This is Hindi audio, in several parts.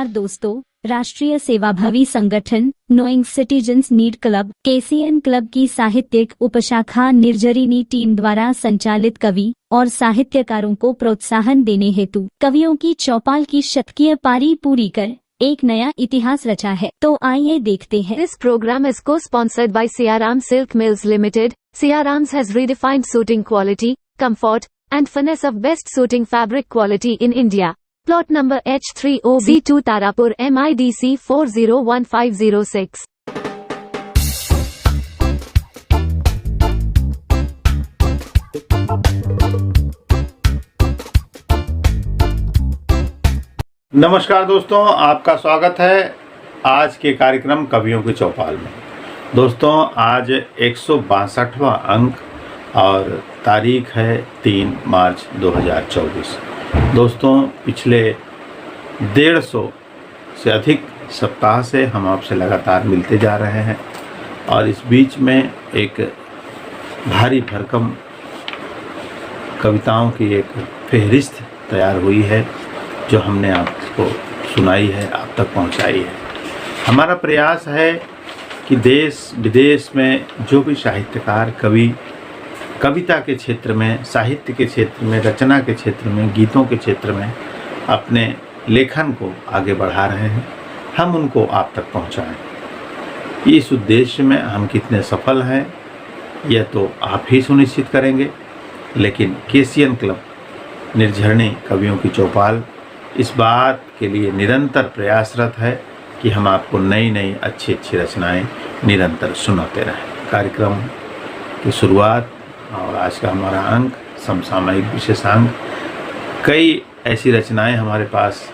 नमस्कार दोस्तों, राष्ट्रीय सेवाभावी संगठन knowing citizens need club KCN club की साहित्यिक उपशाखा निर्झरिनी टीम द्वारा संचालित कवि और साहित्यकारों को प्रोत्साहन देने हेतु कवियों की चौपाल की शतकीय पारी पूरी कर एक नया इतिहास रचा है। तो आइए देखते हैं। This program is co-sponsored by Siaram Silk Mills Limited. Siaram's has redefined suiting quality, comfort, and finesse of best suiting fabric quality in India. Plot number H30Z2 Tarapur MIDC 401506. नमस्कार दोस्तों, आपका स्वागत है आज के कार्यक्रम कवियों की चौपाल में। दोस्तों, आज 162वां अंक और तारीख है 3 मार्च 2024। दोस्तों, पिछले 150 से अधिक सप्ताह से हम आपसे लगातार मिलते जा रहे हैं और इस बीच में एक भारी भरकम कविताओं की एक फहरिस्त तैयार हुई है जो हमने आपको सुनाई है, आप तक पहुंचाई है। हमारा प्रयास है कि देश विदेश में जो भी साहित्यकार कवि कविता के क्षेत्र में, साहित्य के क्षेत्र में, रचना के क्षेत्र में, गीतों के क्षेत्र में अपने लेखन को आगे बढ़ा रहे हैं, हम उनको आप तक पहुंचाएं। इस उद्देश्य में हम कितने सफल हैं यह तो आप ही सुनिश्चित करेंगे, लेकिन KCN क्लब निर्झरिनी कवियों की चौपाल इस बात के लिए निरंतर प्रयासरत है कि हम आपको नई नई अच्छी अच्छी रचनाएं निरंतर सुनाते रहें। कार्यक्रम की शुरुआत और आज का हमारा अंक समसामयिक विशेषांक, कई ऐसी रचनाएं हमारे पास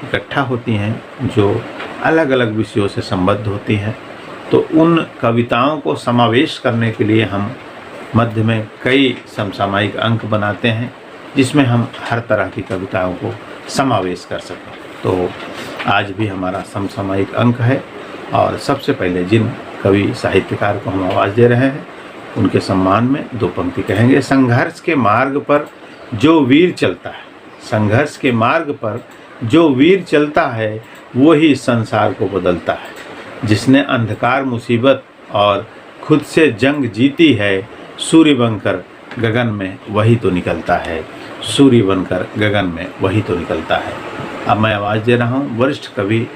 इकट्ठा होती हैं जो अलग अलग विषयों से संबद्ध होती हैं, तो उन कविताओं को समावेश करने के लिए हम मध्य में कई समसामयिक अंक बनाते हैं जिसमें हम हर तरह की कविताओं को समावेश कर सकें। तो आज भी हमारा समसामयिक अंक है और सबसे पहले जिन कवि साहित्यकार को हम आवाज़ दे रहे हैं उनके सम्मान में 2 पंक्ति कहेंगे। संघर्ष के मार्ग पर जो वीर चलता है, संघर्ष के मार्ग पर जो वीर चलता है वो ही संसार को बदलता है। जिसने अंधकार मुसीबत और खुद से जंग जीती है, सूर्य बनकर गगन में वही तो निकलता है, सूर्य बनकर गगन में वही तो निकलता है। अब मैं आवाज़ दे रहा हूँ वरिष्ठ कवि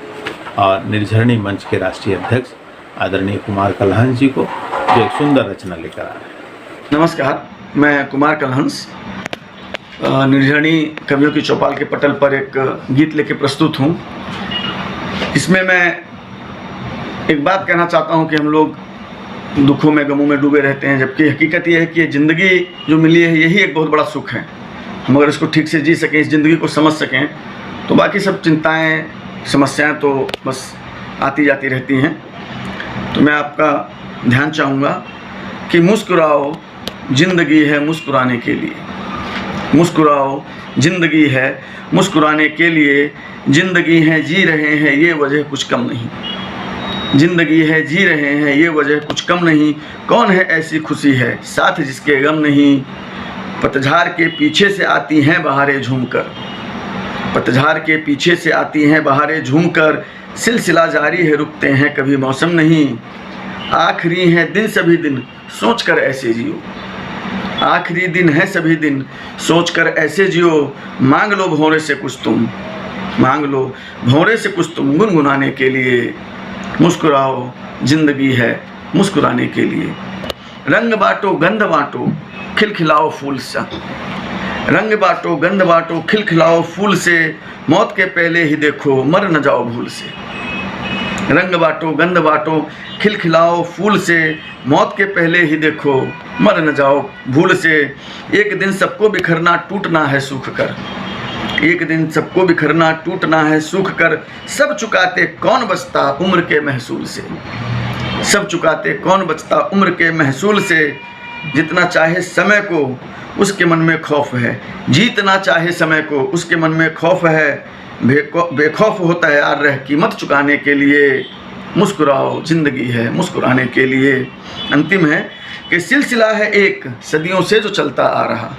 और निर्झरिनी मंच के राष्ट्रीय अध्यक्ष आदरणीय कुमार कलहंस जी को, जो एक सुंदर रचना लेकर आ रहे हैं। नमस्कार, मैं कुमार कलहंस निर्झरिनी कवियों की चौपाल के पटल पर एक गीत लेके प्रस्तुत हूँ। इसमें मैं एक बात कहना चाहता हूँ कि हम लोग दुखों में, गमों में डूबे रहते हैं, जबकि हकीकत यह है कि ये ज़िंदगी जो मिली है यही एक बहुत बड़ा सुख है। हम अगर इसको ठीक से जी सकें, इस ज़िंदगी को समझ सकें, तो बाकी सब चिंताएं, समस्याएं तो बस आती जाती रहती हैं। तो मैं आपका ध्यान चाहूँगा कि मुस्कुराओ, ज़िंदगी है मुस्कुराने के लिए। मुस्कुराओ, ज़िंदगी है मुस्कुराने के लिए। ज़िंदगी है जी रहे हैं ये वजह कुछ कम नहीं। ज़िंदगी है जी रहे हैं ये वजह कुछ कम नहीं। कौन है ऐसी खुशी है साथ जिसके गम नहीं। पतझड़ के पीछे से आती हैं बहारें झूमकर। पतझड़ के पीछे से आती हैं बहारें झूमकर। सिलसिला जारी है रुकते हैं कभी मौसम नहीं। आखिरी है दिन सभी दिन सोच कर ऐसे जियो। आखिरी दिन है सभी दिन सोच कर ऐसे जियो। मांग लो भौरे से कुछ तुम, मांग लो भौरे से कुछ तुम गुनगुनाने के लिए। मुस्कुराओ, ज़िंदगी है मुस्कुराने के लिए। रंग बांटो गंध बांटो खिलखिलाओ फूल सा। रंग बांटो गंध बांटो खिलखिलाओ फूल से। मौत के पहले ही देखो मर न जाओ भूल से। रंग बांटो गंध बांटो खिलखिलाओ फूल से। मौत के पहले ही देखो मर न जाओ भूल से। एक दिन सबको बिखरना टूटना है सूख कर। एक दिन सबको बिखरना टूटना है सूख कर। सब चुकाते कौन बचता उम्र के महसूल से। सब चुकाते कौन बचता उम्र के महसूल से। जितना चाहे समय को उसके मन में खौफ है। जीतना चाहे समय को उसके मन में खौफ है। बेखौफ होता है यार रह कीमत चुकाने के लिए। मुस्कुराओ, ज़िंदगी है मुस्कुराने के लिए। अंतिम है कि सिलसिला है एक सदियों से जो चलता आ रहा।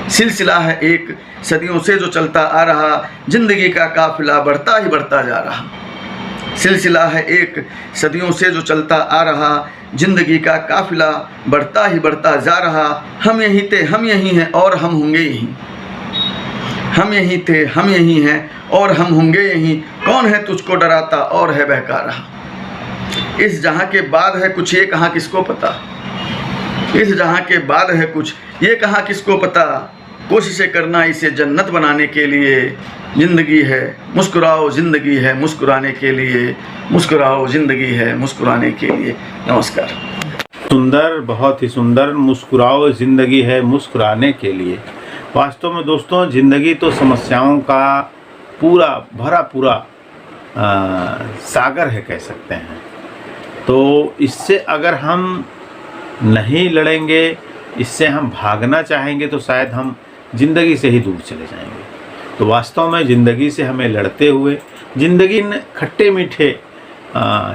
सिलसिला है एक सदियों से जो चलता आ रहा, जिंदगी का काफिला बढ़ता ही बढ़ता जा रहा। सिलसिला है एक सदियों से जो चलता आ रहा, जिंदगी का काफिला बढ़ता ही बढ़ता जा रहा। हम यही थे, हम यही हैं और हम होंगे यही। हम यही थे, हम यही हैं और हम होंगे यही। कौन है तुझको डराता और है बहका रहा। इस जहाँ के बाद है कुछ, ये कहाँ किसको पता। इस जहाँ के बाद है कुछ, ये कहाँ किसको पता। कोशिशें करना इसे जन्नत बनाने के लिए। ज़िंदगी है मुस्कुराओ, ज़िंदगी है मुस्कुराने के लिए। मुस्कुराओ, ज़िंदगी है मुस्कुराने के लिए। नमस्कार। सुंदर, बहुत ही सुंदर। मुस्कुराओ, ज़िंदगी है मुस्कुराने के लिए। वास्तव में दोस्तों, ज़िंदगी तो समस्याओं का पूरा भरा पूरा सागर है, कह सकते हैं। तो इससे अगर हम नहीं लड़ेंगे, इससे हम भागना चाहेंगे, तो शायद हम ज़िंदगी से ही दूर चले जाएंगे। तो वास्तव में ज़िंदगी से हमें लड़ते हुए, ज़िंदगी ने खट्टे मीठे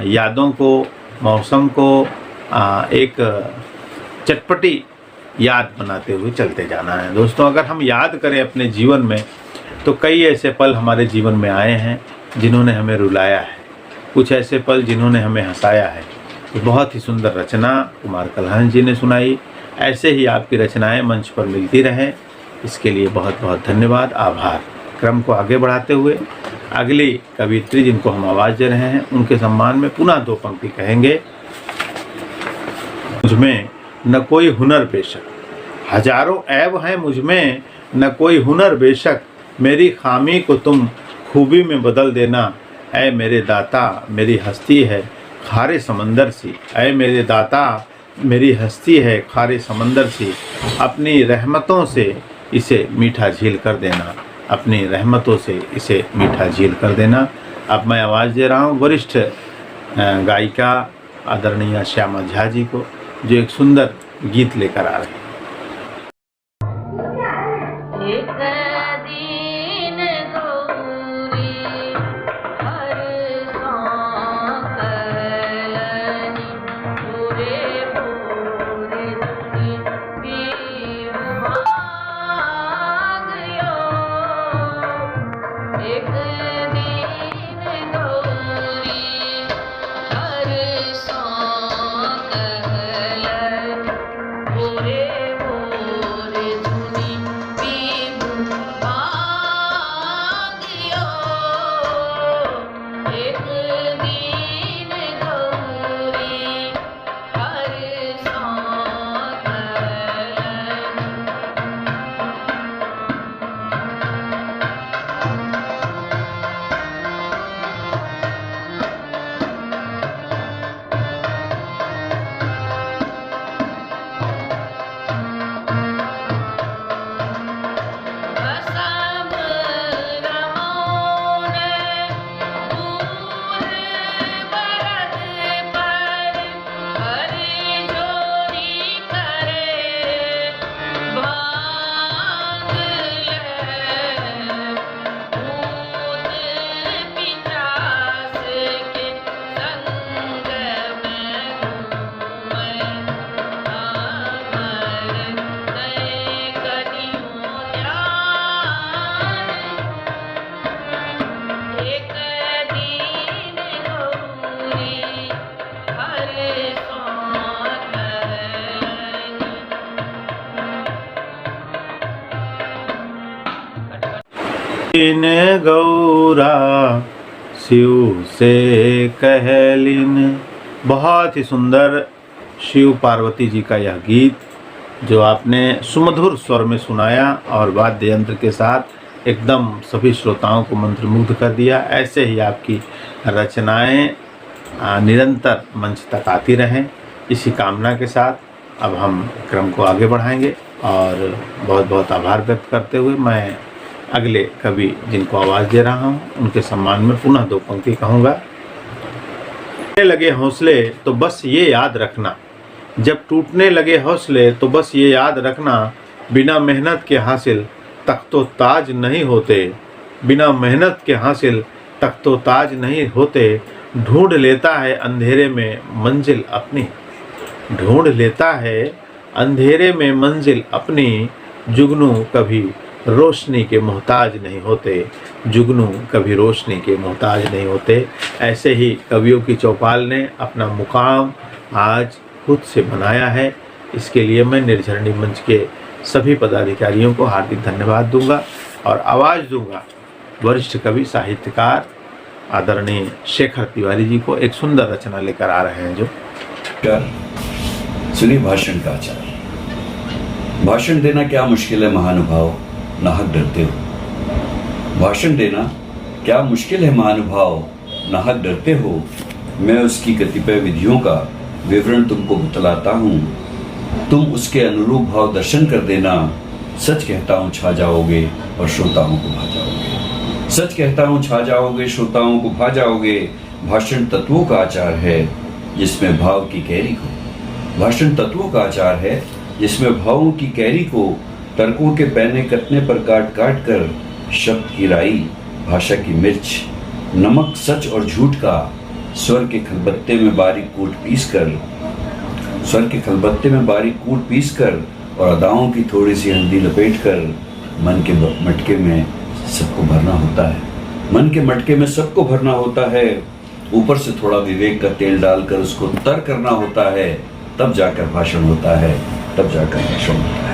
यादों को, मौसम को एक चटपटी याद बनाते हुए चलते जाना है। दोस्तों, अगर हम याद करें अपने जीवन में, तो कई ऐसे पल हमारे जीवन में आए हैं जिन्होंने हमें रुलाया है, कुछ ऐसे पल जिन्होंने हमें हंसाया है। तो बहुत ही सुंदर रचना कुमार कलहंस जी ने सुनाई। ऐसे ही आपकी रचनाएं मंच पर मिलती रहें, इसके लिए बहुत बहुत धन्यवाद, आभार। क्रम को आगे बढ़ाते हुए अगली कवियत्री जिनको हम आवाज़ दे रहे हैं, उनके सम्मान में पुनः दो पंक्ति कहेंगे। मुझमें न कोई हुनर बेशक, हजारों ऐब हैं मुझमें न कोई हुनर बेशक। मेरी खामी को तुम खूबी में बदल देना। ऐ मेरे दाता मेरी हस्ती है खारे समंदर सी। ऐ मेरे दाता मेरी हस्ती है खारे समंदर सी। अपनी रहमतों से इसे मीठा झील कर देना। अपनी रहमतों से इसे मीठा झील कर देना। अब मैं आवाज़ दे रहा हूँ वरिष्ठ गायिका आदरणीय श्यामा झा जी को, जो एक सुंदर गीत लेकर आ रहे हैं। इन गौरा शिव से कहलिन। बहुत ही सुंदर शिव पार्वती जी का यह गीत जो आपने सुमधुर स्वर में सुनाया और वाद्य यंत्र के साथ एकदम सभी श्रोताओं को मंत्रमुग्ध कर दिया। ऐसे ही आपकी रचनाएं निरंतर मंच तक आती रहें, इसी कामना के साथ अब हम क्रम को आगे बढ़ाएंगे और बहुत बहुत आभार व्यक्त करते हुए मैं अगले कवि जिनको आवाज़ दे रहा हूँ उनके सम्मान में पुनः दो पंक्ति कहूँगा। टूटने लगे हौसले तो बस ये याद रखना, जब टूटने लगे हौसले तो बस ये याद रखना, बिना मेहनत के हासिल तख्तो ताज नहीं होते। बिना मेहनत के हासिल तख्तो ताज नहीं होते। ढूंढ लेता है अंधेरे में मंजिल अपनी। ढूंढ लेता है अंधेरे में मंजिल अपनी। जुगनू कभी रोशनी के मोहताज नहीं होते, जुगनू कभी रोशनी के मोहताज नहीं होते। ऐसे ही कवियों की चौपाल ने अपना मुकाम आज खुद से बनाया है। इसके लिए मैं निर्झरणी मंच के सभी पदाधिकारियों को हार्दिक धन्यवाद दूंगा और आवाज़ दूंगा वरिष्ठ कवि साहित्यकार आदरणीय शेखर तिवारी जी को। एक सुंदर रचना लेकर आ रहे हैं जो सुनिए भाषण का आचार। भाषण देना क्या मुश्किल है महानुभाव, नाहक डरते हो। भाषण देना क्या मुश्किल है महानुभाव, नाहक डरते हो। मैं उसकी कतिपय विधियों का विवरण तुमको बतलाता हूँ, तुम उसके अनुरूप भाव दर्शन कर देना। सच कहता हूँ छा जाओगे और श्रोताओं को भा जाओगे। सच कहता हूँ छा जाओगे, श्रोताओं को भा जाओगे। भाषण तत्वों का आचार है जिसमें भाव की कैरी को। भाषण तत्वों का आचार है जिसमें भावों की कैरी को तर्कों के पैने कतने पर काट काट कर शब्द की राई, भाषा की मिर्च, नमक सच और झूठ का स्वर के खलबत्ते में बारीक कूट पीस कर और अदाओं की थोड़ी सी हल्दी लपेट कर मन के मटके में सबको भरना होता है। मन के मटके में सबको भरना होता है। ऊपर से थोड़ा विवेक का तेल डालकर उसको तर करना होता है, तब जाकर भाषण होता है, तब जाकर भाषण होता है।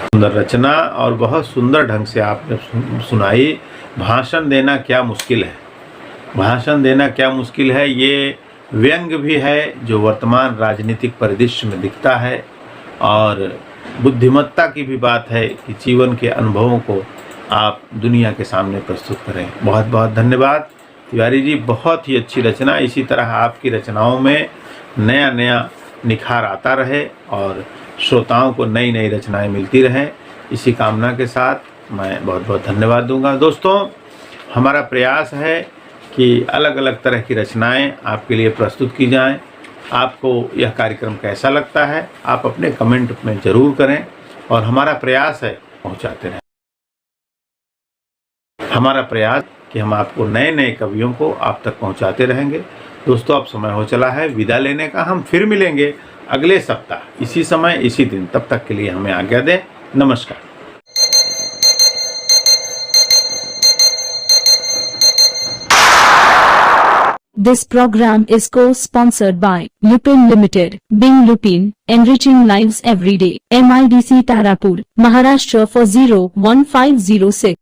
सुंदर रचना और बहुत सुंदर ढंग से आपने सुनाई। भाषण देना क्या मुश्किल है, भाषण देना क्या मुश्किल है, ये व्यंग भी है जो वर्तमान राजनीतिक परिदृश्य में दिखता है और बुद्धिमत्ता की भी बात है कि जीवन के अनुभवों को आप दुनिया के सामने प्रस्तुत करें। बहुत बहुत धन्यवाद तिवारी जी, बहुत ही अच्छी रचना। इसी तरह आपकी रचनाओं में नया नया निखार आता रहे और श्रोताओं को नई नई रचनाएं मिलती रहें, इसी कामना के साथ मैं बहुत बहुत धन्यवाद दूंगा। दोस्तों, हमारा प्रयास है कि अलग अलग तरह की रचनाएं आपके लिए प्रस्तुत की जाएं। आपको यह कार्यक्रम कैसा लगता है आप अपने कमेंट में ज़रूर करें और हमारा प्रयास है पहुंचाते रहें। हमारा प्रयास कि हम आपको नए नए कवियों को आप तक पहुंचाते रहेंगे। दोस्तों, अब समय हो चला है विदा लेने का। हम फिर मिलेंगे अगले सप्ताह इसी समय इसी दिन। तब तक के लिए हमें आज्ञा दें। नमस्कार। This program is co-sponsored by Lupin Limited, Bing Lupin, enriching lives every day. MIDC Tarapur, Maharashtra 401,506.